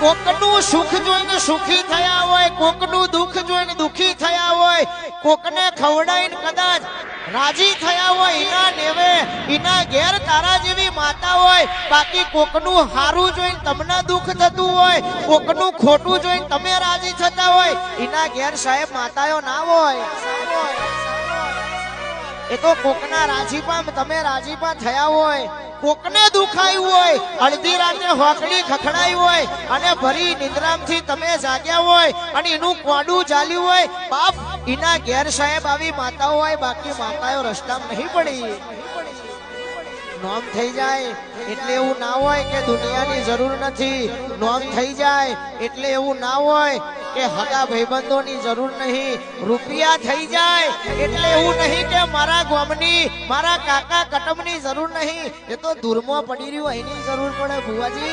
કોકનું સુખ જોઈને સુખી થયા હોય, કોકનું દુઃખ જોઈને દુખી થયા હોય, કોકને ખવડાવીને કદાચ રાજી થયા હોય, એના નેવે એના ઘેર તારા જેવી માતા હોય. બાકી કોકનું હારું જોઈને તમને દુઃખ થતું હોય, કોકનું ખોટું જોઈને તમે રાજી થતા હોય, એના ઘેર સાહેબ માતાઓ ના હોય. એ તો કોકના રાજીપા તમે રાજીપા થયા હોય, કોકને દુખાયું હોય, અડધી રાતે હોકડી ખખડાઈ હોય અને ભરી નિદ્રામથી તમે જાગ્યા હોય અને એનું કોડું ચાલ્યું હોય, બાપ એના ઘેર સાહેબ આવી માતાઓ હોય. બાકી માતાઓ રસ્તામાં નહીં પડી. નોમ થઈ જાય એટલે એવું ના હોય કે દુનિયાની જરૂર નથી. નોમ થઈ જાય એટલે એવું ના હોય કે હગા ભાઈબંધોની જરૂર નહીં. રૂપિયા થઈ જાય એટલે એવું નહીં કે મારા ગામની મારા કાકા કટમની જરૂર નહીં. એ તો દૂરમાં પડી રહ્યું એની જરૂર પડે ભુવાજી.